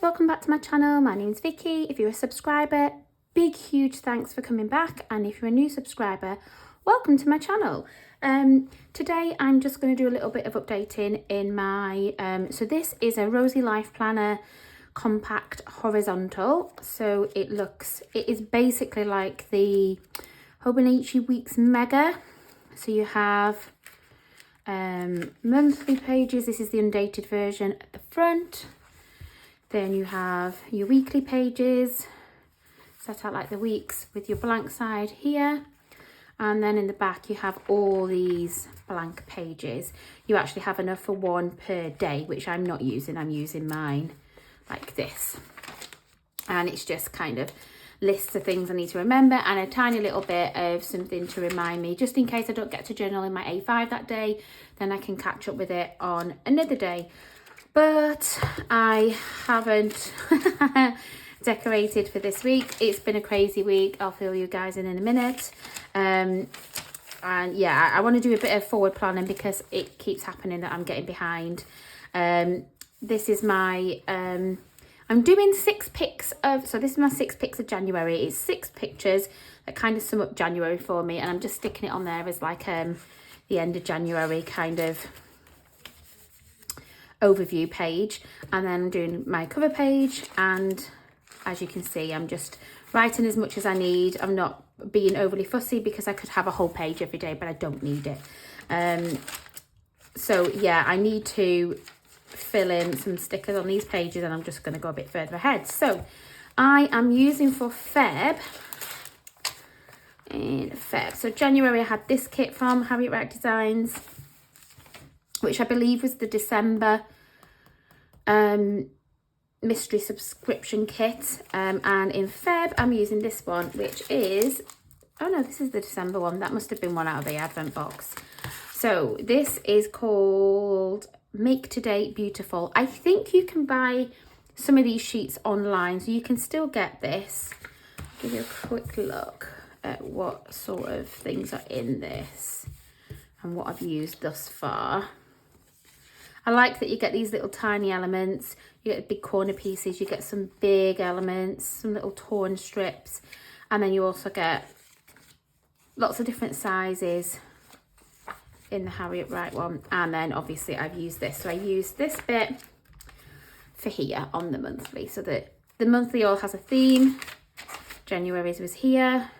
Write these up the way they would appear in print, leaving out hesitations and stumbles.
welcome back to my channel. My name's Vicky. If you're a subscriber, big huge thanks for coming back, and if you're a new subscriber, welcome to my channel. Today I'm just going to do a little bit of updating in my so this is a Rosey Life Planner compact horizontal. So it is basically like the Hobonichi Weeks Mega. So you have monthly pages. This is the undated version at the front. Then you have your weekly pages set out like the weeks with your blank side here, and then in the back you have all these blank pages. You actually have enough for one per day, which I'm not using. I'm using mine like this, and it's just kind of lists of things I need to remember and a tiny little bit of something to remind me, just in case I don't get to journal in my A5 that day, then I can catch up with it on another day. But I haven't decorated for this week. It's been a crazy week. I'll fill you guys in a minute. And yeah, I want to do a bit of forward planning because it keeps happening that I'm getting behind. This is my I'm doing 6 pics of, so this is my 6 pics of January. It's 6 pictures that kind of sum up January for me, and I'm just sticking it on there as like the end of January kind of overview page. And then I'm doing my cover page, and as you can see, I'm just writing as much as I need. I'm not being overly fussy because I could have a whole page every day, but I don't need it. So yeah, I need to fill in some stickers on these pages, and I'm just going to go a bit further ahead. So I am using for Feb, so January I had this kit from Harriet Wright Designs, which I believe was the December mystery subscription kit, and in Feb I'm using this one, which is, oh no, this is the December one. That must have been one out of the advent box. So this is called Make Today Beautiful. I think you can buy some of these sheets online, so you can still get this. I'll give you a quick look at what sort of things are in this and what I've used thus far. I like that you get these little tiny elements, you get big corner pieces, you get some big elements, some little torn strips, and then you also get lots of different sizes in the Harriet Wright one. And then obviously I've used this, so I used this bit for here on the monthly, so that the monthly all has a theme. January's was here,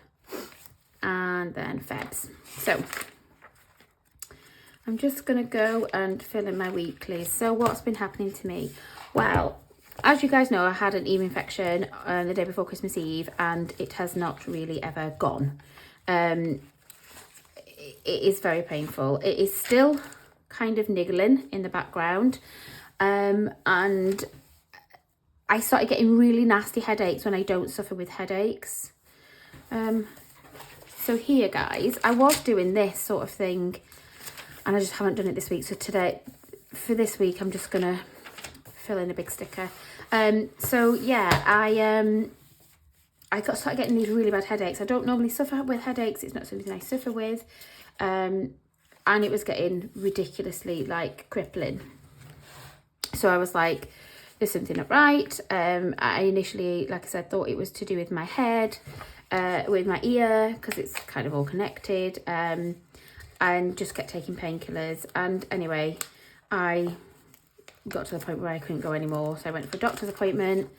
and then Feb's. So I'm just gonna go and fill in my weeklies. So what's been happening to me? Well, as you guys know, I had an ear infection the day before Christmas Eve, and it has not really ever gone. It is very painful. It is still kind of niggling in the background, and I started getting really nasty headaches when I don't suffer with headaches. So here, guys, I was doing this sort of thing, and I just haven't done it this week. So today, for this week, I'm just gonna fill in a big sticker. So yeah, I started getting these really bad headaches. I don't normally suffer with headaches. It's not something I suffer with. And it was getting ridiculously like crippling. So I was like, there's something not right. I initially, like I said, thought it was to do with my head, with my ear, because it's kind of all connected, and just kept taking painkillers. And anyway, I got to the point where I couldn't go anymore. So I went for a doctor's appointment.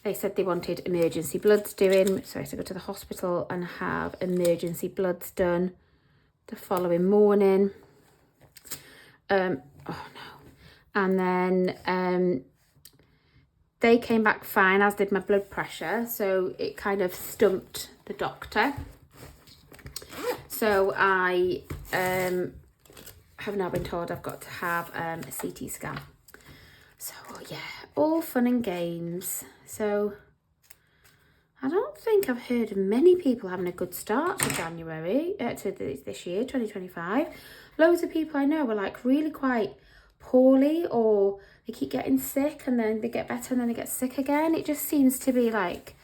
They said they wanted emergency bloods doing, so I had to go to the hospital and have emergency bloods done the following morning. Oh no. And then they came back fine, as did my blood pressure, so it kind of stumped the doctor. So I have now been told I've got to have a CT scan. So yeah, all fun and games. So I don't think I've heard of many people having a good start to January, to this year, 2025. Loads of people I know are like really quite poorly, or they keep getting sick and then they get better and then they get sick again. It just seems to be like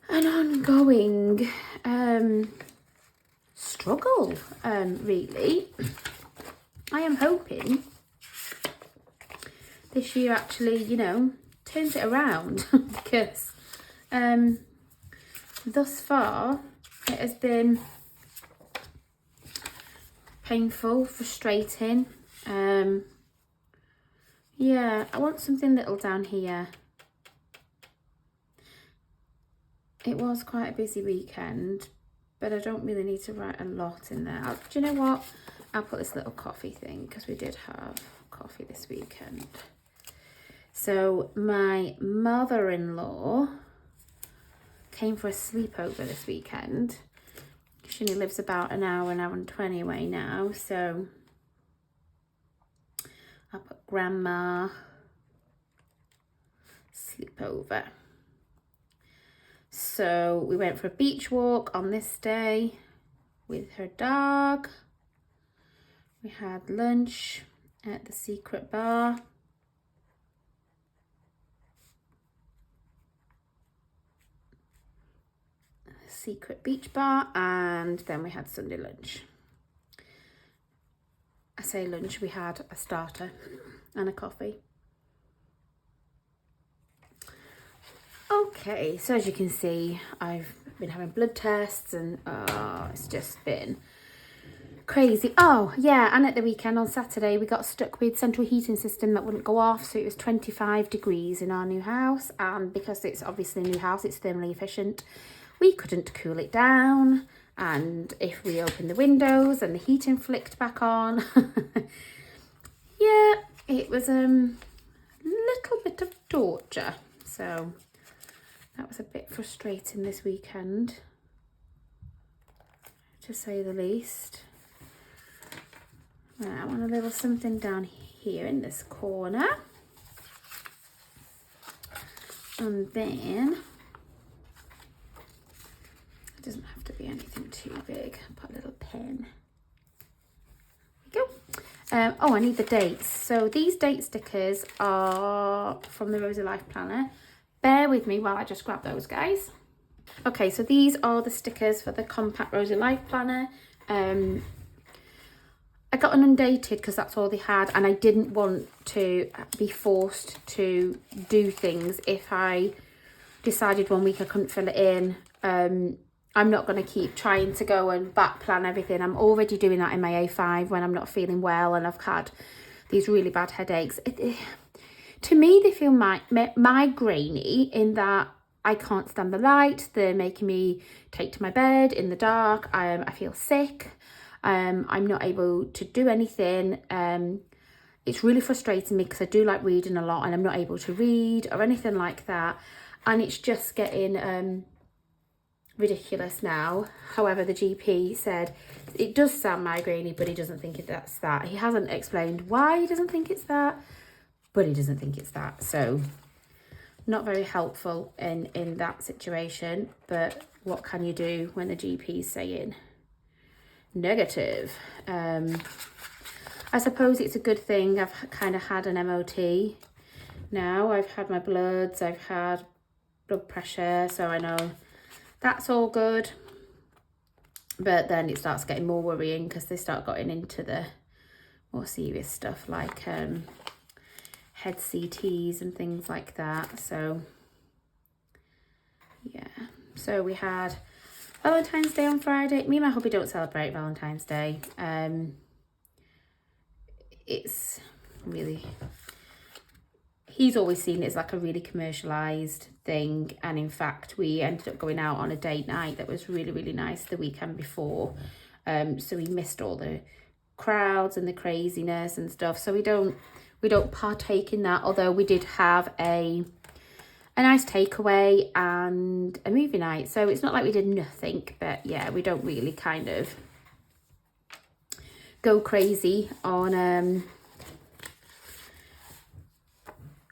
an ongoing struggle, really. I am hoping this year actually, you know, turns it around because thus far it has been painful, frustrating. Yeah, I want something little down here. It was quite a busy weekend, but I don't really need to write a lot in there. Do you know what? I'll put this little coffee thing because we did have coffee this weekend. So my mother-in-law came for a sleepover this weekend. She only lives about an hour and 20 away now. So I'll put grandma sleepover. So we went for a beach walk on this day with her dog. We had lunch at the Secret Bar. Secret beach bar, and then we had Sunday lunch. I say lunch, we had a starter and a coffee. Okay, so as you can see, I've been having blood tests and it's just been crazy. Oh yeah, and at the weekend on Saturday we got stuck with central heating system that wouldn't go off, so it was 25 degrees in our new house, and because it's obviously a new house, it's thermally efficient, we couldn't cool it down, and if we opened the windows and the heating flicked back on, yeah, it was a little bit of torture. So that was a bit frustrating this weekend, to say the least. Right, I want a little something down here in this corner. And then, it doesn't have to be anything too big. I'll put a little pen. There we go. Oh, I need the dates. So these date stickers are from the Rosey Life Planner. Bear with me while I just grab those, guys. Okay, so these are the stickers for the Compact Rosey Life Planner. I got an undated because that's all they had, and I didn't want to be forced to do things if I decided one week I couldn't fill it in. I'm not going to keep trying to go and back plan everything. I'm already doing that in my A5 when I'm not feeling well and I've had these really bad headaches. To me, they feel migraine-y in that I can't stand the light. They're making me take to my bed in the dark. I feel sick. I'm not able to do anything. It's really frustrating me because I do like reading a lot and I'm not able to read or anything like that. And it's just getting ridiculous now. However, the GP said it does sound migraine-y, but he doesn't think that's that. He hasn't explained why he doesn't think it's that, but he doesn't think it's that. So not very helpful in that situation. But what can you do when the GP's saying negative? I suppose it's a good thing I've kind of had an MOT now. I've had my bloods, I've had blood pressure, so I know that's all good. But then it starts getting more worrying because they start getting into the more serious stuff like head CTs and things like that. So yeah, so we had Valentine's Day on Friday. Me and my hubby don't celebrate Valentine's Day. It's really, he's always seen it as like a really commercialised thing, and in fact we ended up going out on a date night that was really, really nice the weekend before, so we missed all the crowds and the craziness and stuff, so we don't partake in that, although we did have a nice takeaway and a movie night, so it's not like we did nothing. But yeah, we don't really kind of go crazy on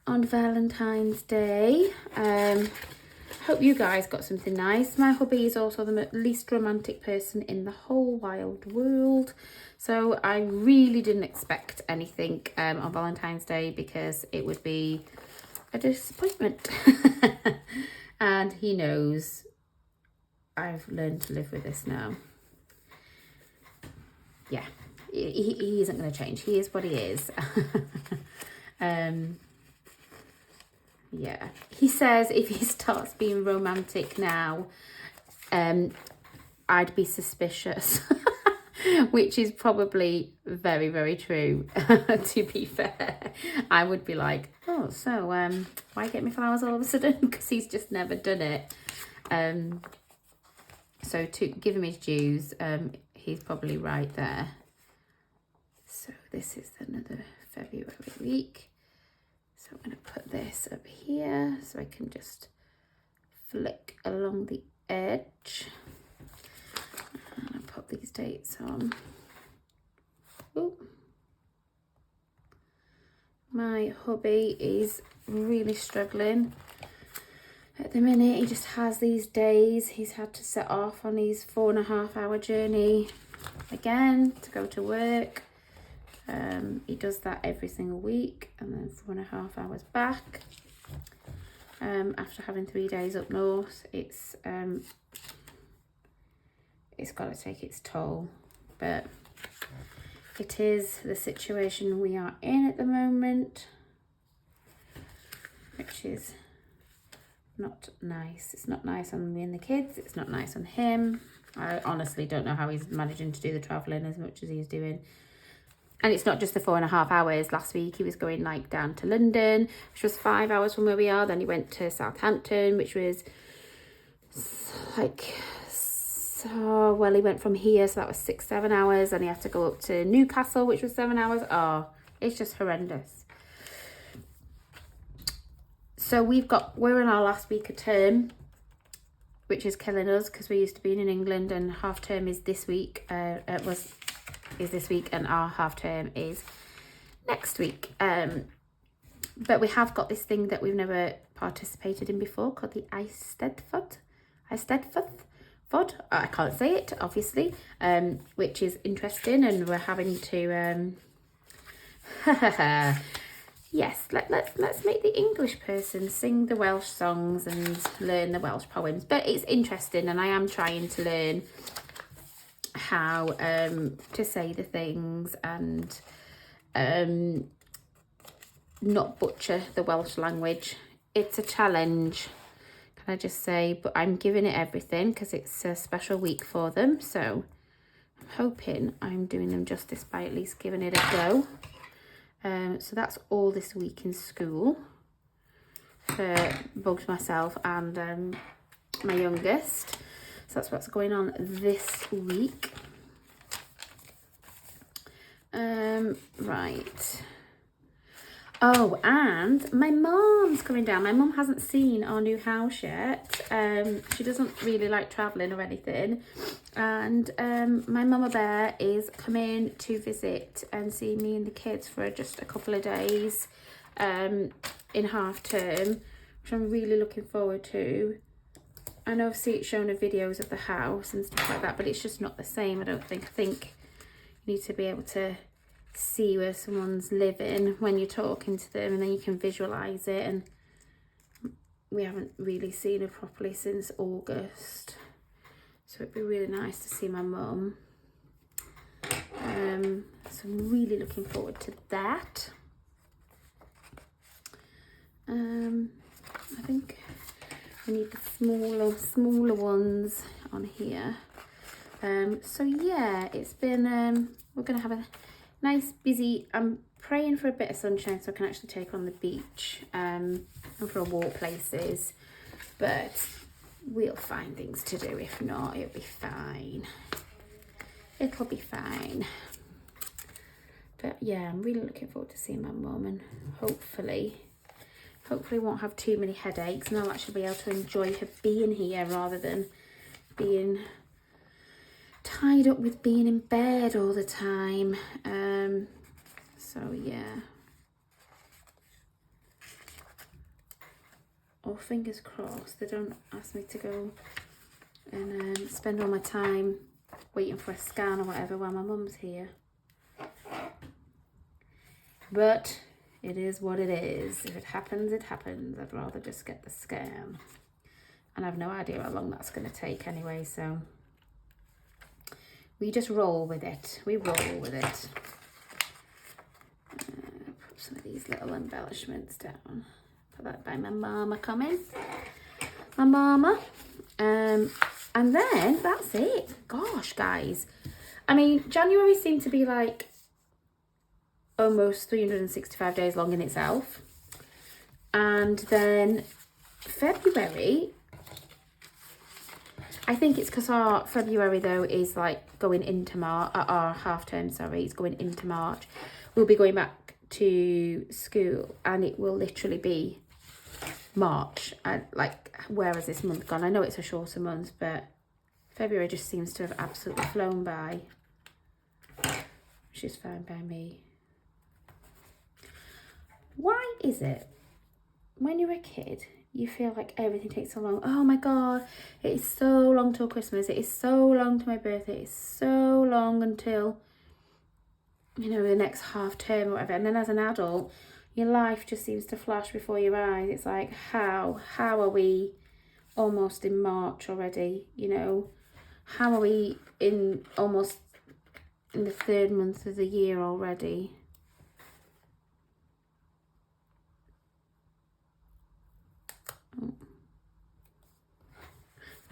Valentine's Day. Hope you guys got something nice. My hubby is also the least romantic person in the whole wide world, so I really didn't expect anything on Valentine's Day because it would be a disappointment. And he knows I've learned to live with this now. Yeah, he isn't going to change. He is what he is. yeah, he says if he starts being romantic now, I'd be suspicious. Which is probably very, very true. To be fair, I would be like, oh, so why get me flowers all of a sudden? Because he's just never done it. So to give him his dues, he's probably right there. So this is another February week. So I'm going to put this up here so I can just flick along the edge. And I'll put these dates on. Ooh. My hubby is really struggling at the minute. He just has these days. He's had to set off on his 4.5-hour journey again to go to work. He does that every single week and then 4.5 hours back. After having 3 days up north, it's got to take its toll, but it is the situation we are in at the moment, which is not nice. It's not nice on me and the kids. It's not nice on him. I honestly don't know how he's managing to do the travelling as much as he's doing. And it's not just the 4.5 hours. Last week he was going like down to London, which was 5 hours from where we are. Then he went to Southampton, which was like, so well, he went from here, so that was 6-7 hours, and he had to go up to Newcastle, which was 7 hours. Oh, it's just horrendous. So we're in our last week of term, which is killing us because we're used to being in England, and half term is this week. Is this week, and our half term is next week. But we have got this thing that we've never participated in before called the Eisteddfod. I can't say it, obviously, which is interesting, and we're having to yes, let's make the English person sing the Welsh songs and learn the Welsh poems. But it's interesting, and I am trying to learn how to say the things and not butcher the Welsh language. It's a challenge, can I just say, but I'm giving it everything because it's a special week for them, so I'm hoping I'm doing them justice by at least giving it a go. So that's all this week in school for both myself and my youngest. So that's what's going on this week. Right. Oh, and my mum's coming down. My mum hasn't seen our new house yet. She doesn't really like travelling or anything. And my mama bear is coming to visit and see me and the kids for just a couple of days in half term, which I'm really looking forward to. I know I've seen it shown in videos of the house and stuff like that, but it's just not the same, I don't think. I think you need to be able to see where someone's living when you're talking to them, and then you can visualise it, and we haven't really seen her properly since August. So it'd be really nice to see my mum. So I'm really looking forward to that. I think I need the smaller ones on here. So yeah, it's been, we're going to have a nice busy, I'm praying for a bit of sunshine so I can actually take on the beach and for a walk places, but we'll find things to do. If not, it'll be fine. It'll be fine. But yeah, I'm really looking forward to seeing my mum, and hopefully won't have too many headaches, and I'll actually be able to enjoy her being here rather than being tied up with being in bed all the time. So yeah, or fingers crossed they don't ask me to go and spend all my time waiting for a scan or whatever while my mum's here. But it is what it is. If it happens, it happens. I'd rather just get the scan, and I've no idea how long that's going to take anyway, so we just roll with it. We roll with it. Put some of these little embellishments down. Put that by my mama coming. My mama. And then that's it. Gosh, guys. I mean, January seemed to be like almost 365 days long in itself. And then February, I think it's because our February though is like going into March, our half term, sorry, it's going into March. We'll be going back to school and it will literally be March. And like, where has this month gone? I know it's a shorter month, but February just seems to have absolutely flown by. Which is fine by me. Why is it when you're a kid, you feel like everything takes so long? Oh my God, it is so long till Christmas. It is so long to my birthday. It is so long until, you know, the next half term or whatever. And then as an adult, your life just seems to flash before your eyes. It's like, how are we almost in March already? You know, how are we in almost in the 3rd month of the year already?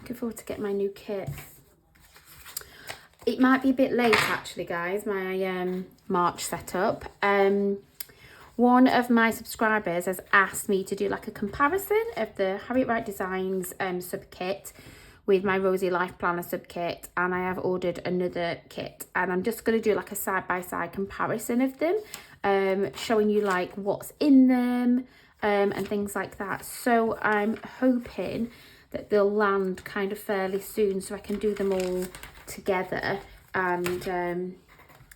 Looking forward to getting my new kit. It might be a bit late actually, guys, my March setup. One of my subscribers has asked me to do like a comparison of the Harriet Wright Designs sub kit with my Rosey Life Planner sub kit, and I have ordered another kit, and I'm just going to do like a side-by-side comparison of them, showing you like what's in them and things like that. So I'm hoping that they'll land kind of fairly soon so I can do them all together, and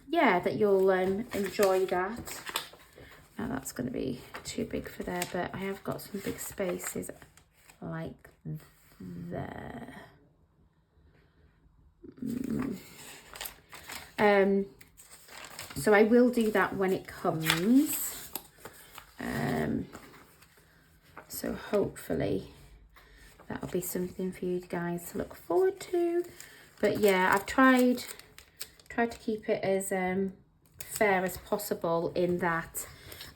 yeah, that you'll enjoy that. Now that's going to be too big for there, but I have got some big spaces like there. So I will do that when it comes. So hopefully that'll be something for you guys to look forward to. But yeah, I've tried to keep it as fair as possible in that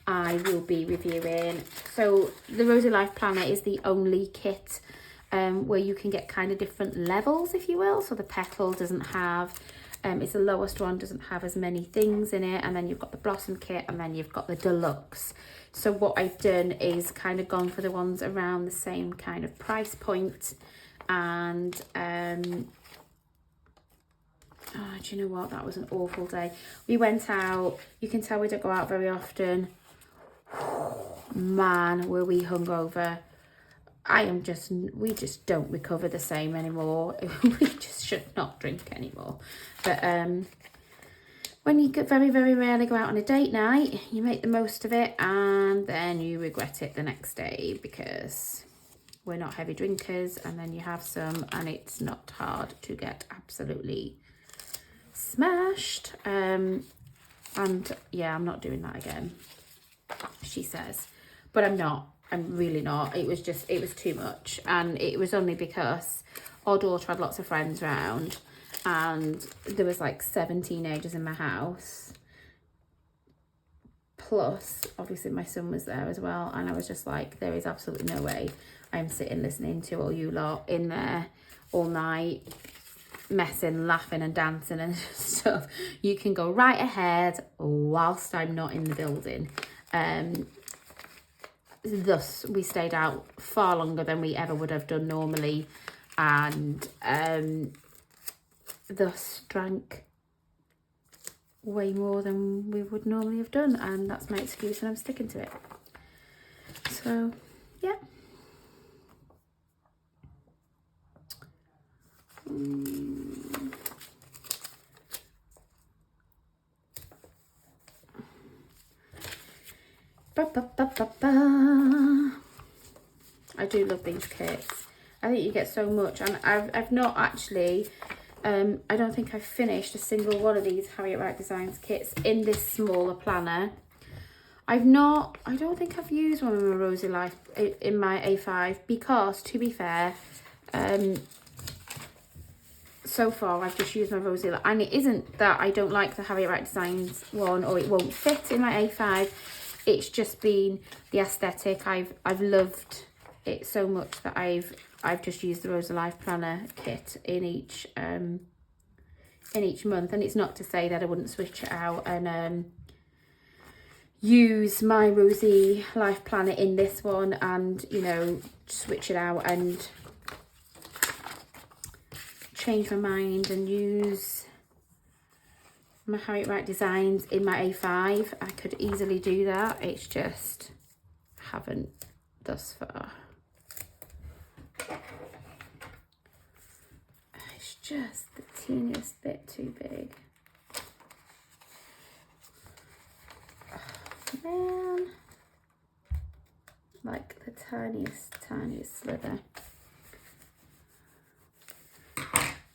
I will be reviewing. So the Rosey Life Planner is the only kit where you can get kind of different levels, if you will. So the petal doesn't have, it's the lowest one, doesn't have as many things in it. And then you've got the Blossom kit, and then you've got the deluxe. So what I've done is kind of gone for the ones around the same kind of price point. And oh, do you know what? That was an awful day. We went out. You can tell we don't go out very often. Man, were we hungover. We just don't recover the same anymore. We just should not drink anymore. But when you very, very rarely go out on a date night, you make the most of it, and then you regret it the next day because we're not heavy drinkers, and then you have some and it's not hard to get absolutely smashed. And yeah, I'm not doing that again, she says, but I'm really not. It was too much, and it was only because our daughter had lots of friends round, and there was like 7 teenagers in my house, plus obviously my son was there as well, and I was just like, there is absolutely no way I'm sitting listening to all you lot in there all night messing, laughing and dancing and stuff. You can go right ahead whilst I'm not in the building. Thus we stayed out far longer than we ever would have done normally, and thus drank way more than we would normally have done, and that's my excuse and I'm sticking to it. So yeah. I do love these kits. I think you get so much, and I've not actually I don't think I've finished a single one of these Harriet Wright Designs kits in this smaller planner. I don't think I've used one of my Rosey Life in my A5 because, to be fair, so far I've just used my Rosey Life, and it isn't that I don't like the Harriet Wright Designs one or it won't fit in my A5. it's just been the aesthetic. I've loved it so much that I've just used the Rosey Life Planner kit in each month. And it's not to say that I wouldn't switch it out and use my Rosey Life Planner in this one, and you know, switch it out and change my mind and use my Harriet Wright Designs in my A5. I could easily do that. It's just haven't thus far. It's just the teeniest bit too big. Oh, man. Like the tiniest slither.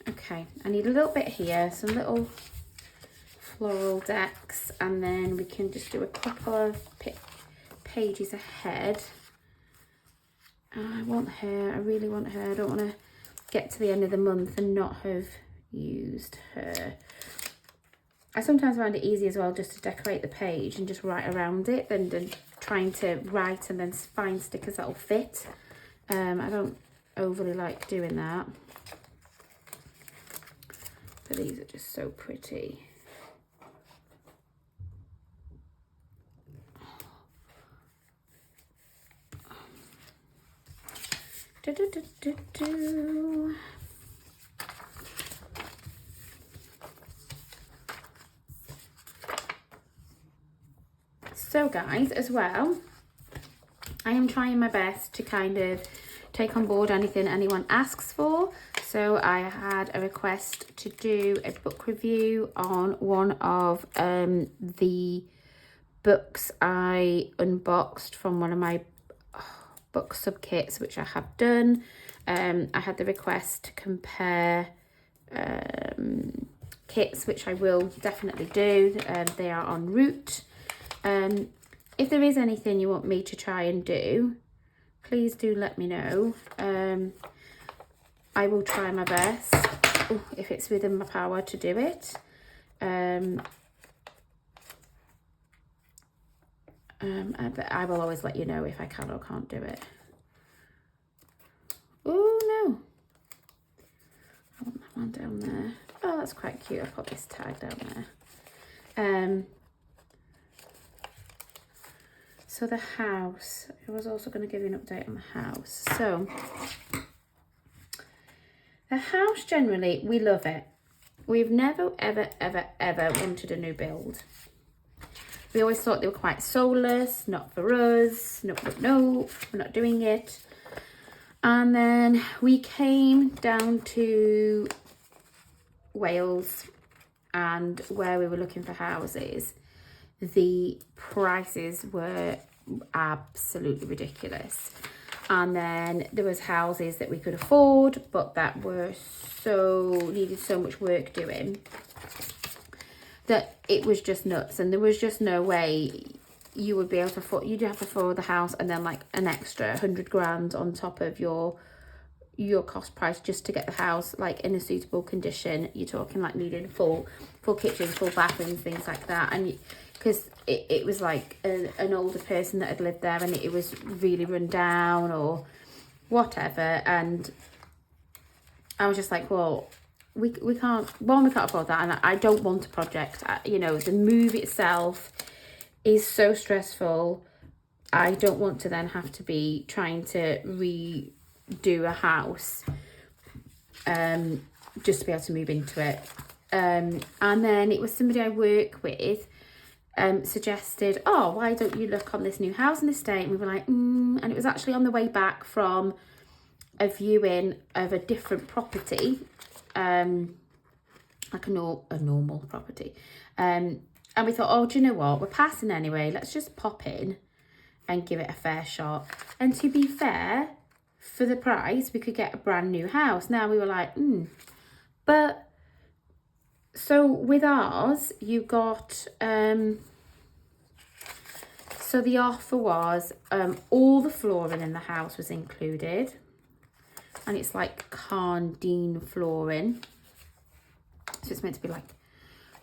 Okay, I need a little bit here, some little floral decks, and then we can just do a couple of pages ahead. I want her, I really want her. I don't want to get to the end of the month and not have used her. I sometimes find it easy as well just to decorate the page and just write around it than trying to write and then find stickers that'll fit. I don't overly like doing that. But these are just so pretty. Do, do, do, do, do. So guys, as well, I am trying my best to kind of take on board anything anyone asks for. So I had a request to do a book review on one of the books I unboxed from one of my book sub kits, which I have done. I had the request to compare kits, which I will definitely do. They are en route. If there is anything you want me to try and do, please do let me know. I will try my best, if it's within my power to do it. But I will always let you know if I can or can't do it. Oh no, I want that one down there. Oh, that's quite cute. I've got this tag down there. So the house, I was also going to give you an update on the house. So the house, generally, we love it. We've never, ever, ever, ever wanted a new build. We always thought they were quite soulless, not for us, no, we're not doing it. And then we came down to Wales, and where we were looking for houses, the prices were absolutely ridiculous. And then there was houses that we could afford, but that were needed so much work doing that it was just nuts. And there was just no way you would be able to afford, you'd have to afford the house and then like an extra 100 grand on top of your cost price just to get the house like in a suitable condition. You're talking like needing full kitchen, full bathrooms, things like that. And because it was like an older person that had lived there, and it was really run down or whatever. And I was just like, well, we can't afford that, and I don't want a project. You know, the move itself is so stressful. I don't want to then have to be trying to redo a house just to be able to move into it. And then it was somebody I work with suggested, oh, why don't you look on this new housing estate? And we were like, and it was actually on the way back from a viewing of a different property, like a normal property. And we thought, oh, do you know what? We're passing anyway. Let's just pop in and give it a fair shot. And to be fair, for the price, we could get a brand new house. Now we were like, But so with ours, you got, so the offer was, all the flooring in the house was included. And it's like Carndean flooring. So it's meant to be like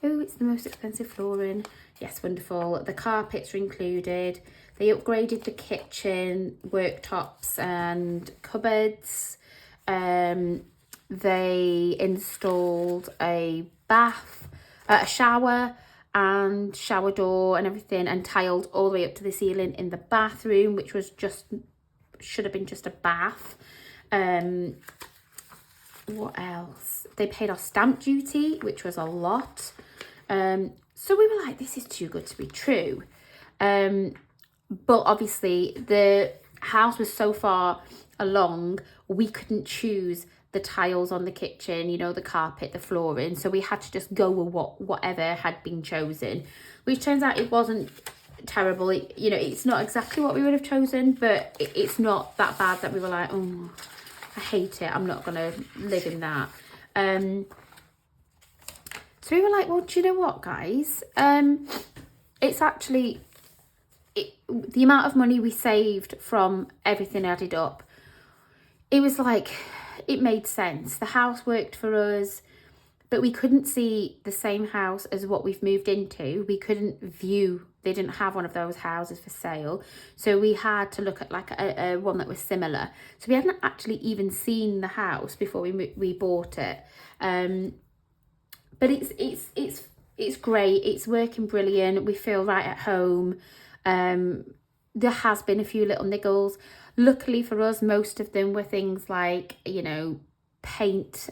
Oh, it's the most expensive flooring. Yes, wonderful. The carpets are included. They upgraded the kitchen, worktops and cupboards. They installed a bath, a shower and shower door and everything, and tiled all the way up to the ceiling in the bathroom, which was should have been just a bath. What else? They paid our stamp duty, which was a lot. So we were like, this is too good to be true. But obviously the house was so far along, we couldn't choose the tiles on the kitchen, you know, the carpet, the flooring. So we had to just go with whatever had been chosen, which turns out it wasn't terrible. You know, it's not exactly what we would have chosen, but it's not that bad that we were like, oh, I hate it, I'm not gonna live in that. So we were like, well, do you know what, guys? It's actually, the amount of money we saved from everything added up, it was like, it made sense. The house worked for us, but we couldn't see the same house as what we've moved into. We couldn't view, they didn't have one of those houses for sale. So we had to look at like a one that was similar. So we hadn't actually even seen the house before we bought it. But it's great. It's working brilliant. We feel right at home. There has been a few little niggles. Luckily for us, most of them were things like, you know, paint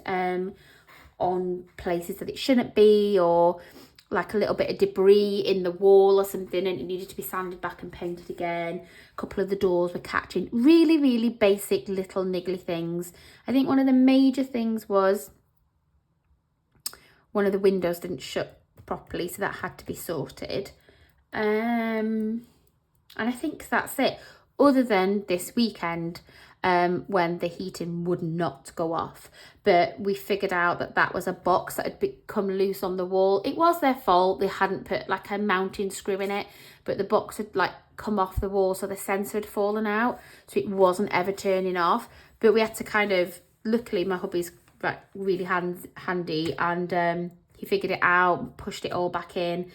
on places that it shouldn't be, or like a little bit of debris in the wall or something and it needed to be sanded back and painted again. A couple of the doors were catching. Really, really basic little niggly things. I think one of the major things was one of the windows didn't shut properly, so that had to be sorted. And I think that's it. Other than this weekend, when the heating would not go off. But we figured out that that was a box that had become loose on the wall. It was their fault. They hadn't put like a mounting screw in it, but the box had like come off the wall, so the sensor had fallen out, so it wasn't ever turning off. But we had to kind of, luckily my hubby's really handy, and he figured it out, pushed it all back in,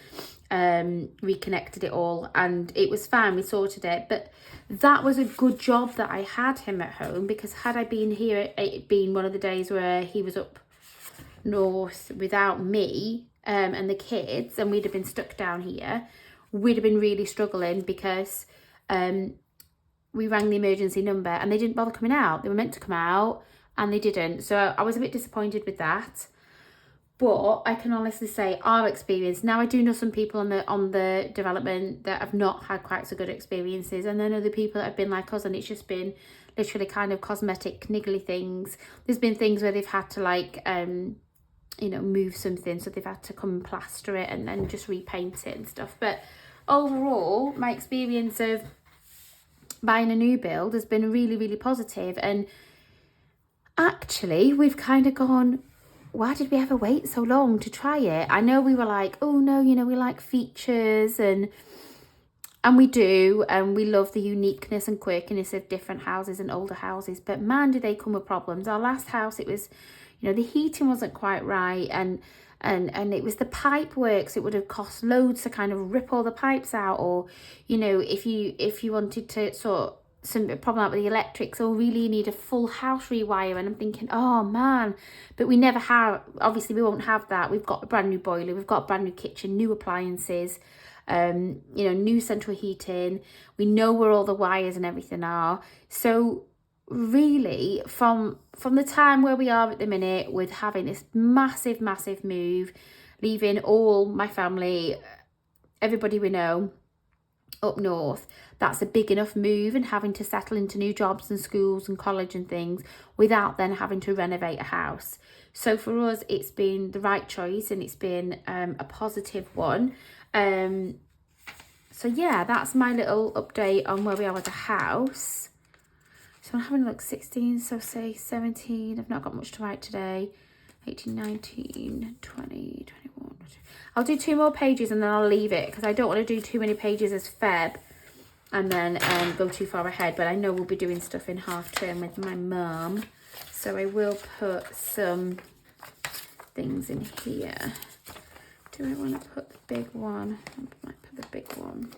reconnected it all, and it was fine. We sorted it. But that was a good job that I had him at home, because had I been here, it been one of the days where he was up north without me and the kids, and we'd have been stuck down here, we'd have been really struggling, because we rang the emergency number and they didn't bother coming out. They were meant to come out and they didn't. So I was a bit disappointed with that. But I can honestly say our experience, now I do know some people on the development that have not had quite so good experiences, and then other people that have been like us and it's just been literally kind of cosmetic niggly things. There's been things where they've had to like you know, move something, so they've had to come and plaster it and then just repaint it and stuff. But overall, my experience of buying a new build has been really, really positive. And actually we've kind of gone, why did we ever wait so long to try it? I know we were like, oh no, you know, we like features, and we do, and we love the uniqueness and quirkiness of different houses and older houses, but man, do they come with problems. Our last house, it was, you know, the heating wasn't quite right, and it was the pipe works. It would have cost loads to kind of rip all the pipes out, or, you know, if you wanted to sort some problem out with the electrics, or really you need a full house rewire. And I'm thinking, oh man, but we never have, obviously we won't have that. We've got a brand new boiler, we've got a brand new kitchen, new appliances, you know, new central heating. We know where all the wires and everything are. So really, from the time where we are at the minute, with having this massive move, leaving all my family, everybody we know up north, that's a big enough move, and having to settle into new jobs and schools and college and things without then having to renovate a house. So for us, it's been the right choice, and it's been a positive one. So yeah, that's my little update on where we are with the house. So I'm having a look, 16, so say 17, I've not got much to write today, 18, 19, 20, 21. I'll do 2 more pages and then I'll leave it, because I don't want to do too many pages as Feb and then go too far ahead. But I know we'll be doing stuff in half term with my mum, so I will put some things in here Do I want to put the big one? I might put the big one.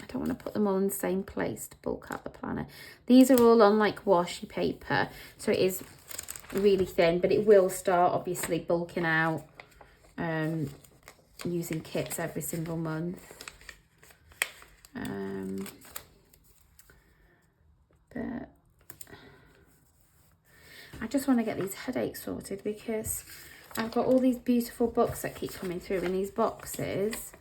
I don't want to put them all in the same place to bulk out the planner. These are all on like washi paper, so it is really thin, but it will start obviously bulking out using kits every single month. But I just want to get these headaches sorted because I've got all these beautiful books that keep coming through in these boxes,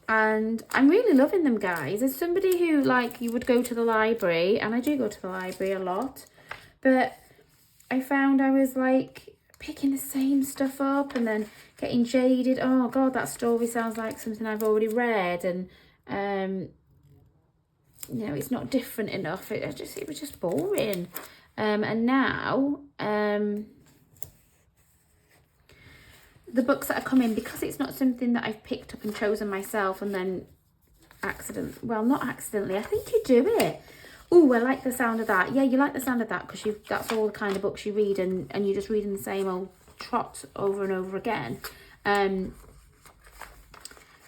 and I'm really loving them, guys. As somebody who, like, you would go to the library, and I do go to the library a lot, but I found I was like picking the same stuff up and then getting jaded. Oh God, that story sounds like something I've already read, and you know, it's not different enough. It was just boring. And now the books that are coming, because it's not something that I've picked up and chosen myself and then not accidentally, I think you do it. Oh, I like the sound of that. Yeah, you like the sound of that because that's all the kind of books you read, and you're just reading the same old trot over and over again.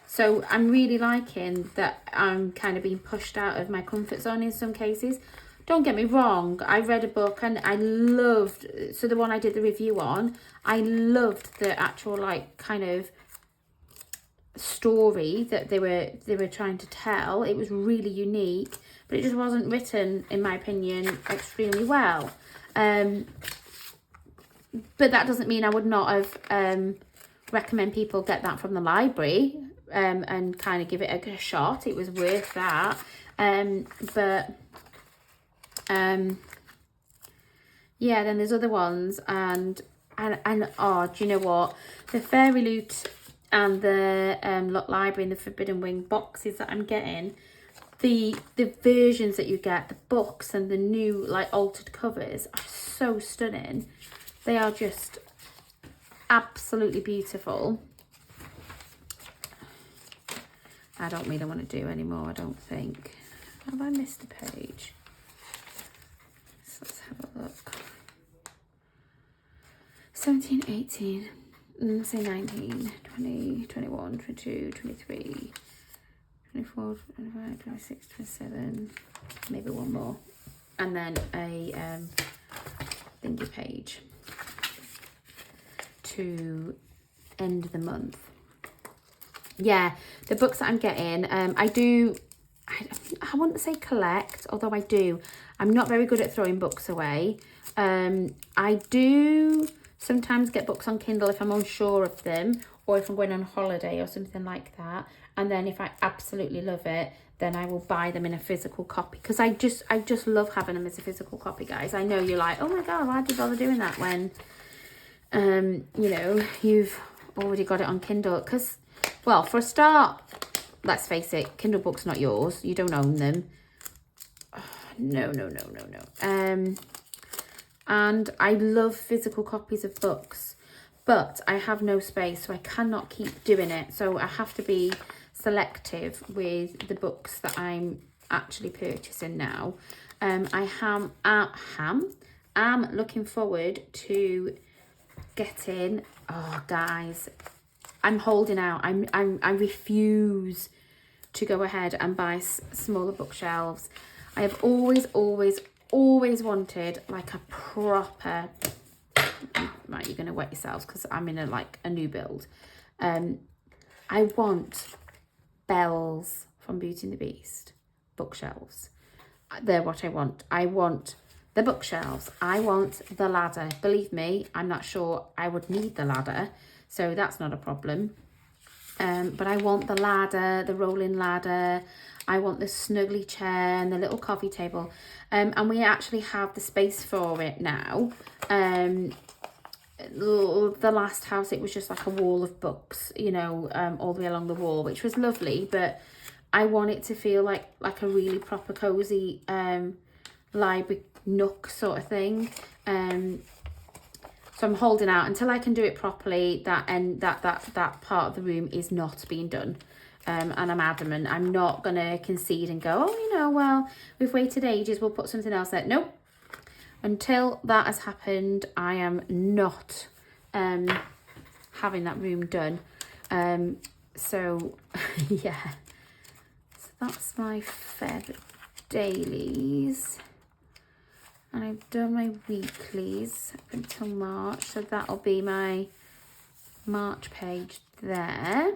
So I'm really liking that I'm kind of being pushed out of my comfort zone in some cases. Don't get me wrong, I read a book and I loved, so the one I did the review on, I loved the actual like kind of story that they were trying to tell. It was really unique, but it just wasn't written, in my opinion, extremely well. But that doesn't mean I would not have recommend people get that from the library and kind of give it a shot. It was worth that. Yeah, then there's other ones, and oh, do you know what? The Fairy Loot and the Lot Library and the Forbidden Wing boxes that I'm getting, the versions that you get, the books and the new like altered covers are so stunning. They are just absolutely beautiful. I don't really want to do anymore, I don't think. Have I missed a page? So let's have a look. 17, 18, say 19, 20, 21, 22, 23, 24, 25, 26, 27, maybe one more. And then a thingy page to end the month. Yeah, the books that I'm getting, I wouldn't say collect, although I do. I'm not very good at throwing books away. I do sometimes get books on Kindle if I'm unsure of them, or if I'm going on holiday or something like that. And then if I absolutely love it, then I will buy them in a physical copy, because I just love having them as a physical copy, guys. I know you're like, oh my God, why'd you bother doing that when, you know, you've already got it on Kindle? Because, well, for a start, let's face it, Kindle books not yours. You don't own them. Oh, no. And I love physical copies of books, but I have no space, so I cannot keep doing it. So I have to be selective with the books that I'm actually purchasing now. I am looking forward to getting, oh guys, I'm holding out. I refuse to go ahead and buy smaller bookshelves. I have always wanted like a proper, right, you're gonna wet yourselves because I'm in a new build. I want Belle's from Beauty and the Beast bookshelves. They're what I want. I want the bookshelves. I want the ladder. Believe me, I'm not sure I would need the ladder, so that's not a problem. But I want the ladder, the rolling ladder. I want the snuggly chair and the little coffee table. And we actually have the space for it now. The last house, it was just like a wall of books, you know, all the way along the wall, which was lovely. But I want it to feel like a really proper cozy library nook sort of thing. So I'm holding out until I can do it properly. That part of the room is not being done. And I'm adamant. I'm not going to concede and go, oh, you know, well, we've waited ages, we'll put something else there. Nope. Until that has happened, I am not having that room done. So yeah, so that's my Feb dailies, and I've done my weeklies up until March, so that'll be my March page there.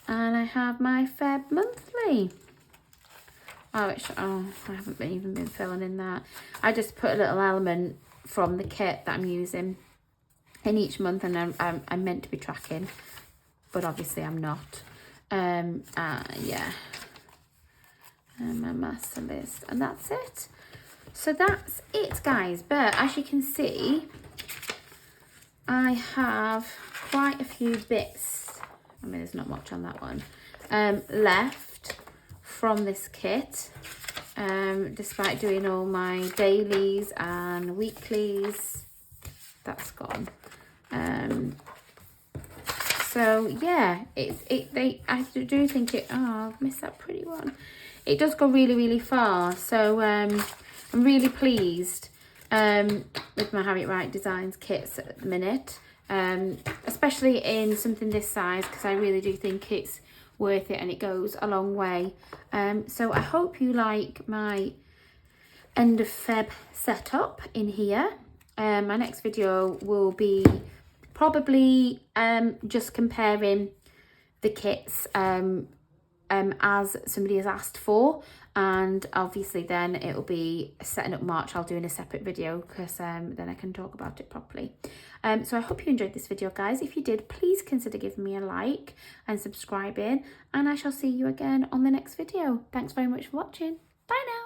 And I have my Feb monthly. I haven't even been filling in that. I just put a little element from the kit that I'm using in each month, and I'm meant to be tracking, but obviously I'm not. Yeah, and my master list, and that's it. So that's it, guys. But as you can see, I have quite a few bits. I mean, there's not much on that one left from this kit, despite doing all my dailies and weeklies. That's gone. So yeah, I do think it. Oh, I've missed that pretty one. It does go really, really far. So I'm really pleased with my Harriet Wright Designs kits at the minute, especially in something this size, because I really do think it's worth it and it goes a long way. So I hope you like my end of Feb setup in here. My next video will be probably just comparing the kits as somebody has asked for, and obviously then it'll be setting up March. I'll do in a separate video, because then I can talk about it properly. So I hope you enjoyed this video, guys. If you did, please consider giving me a like and subscribing, and I shall see you again on the next video. Thanks very much for watching. Bye now.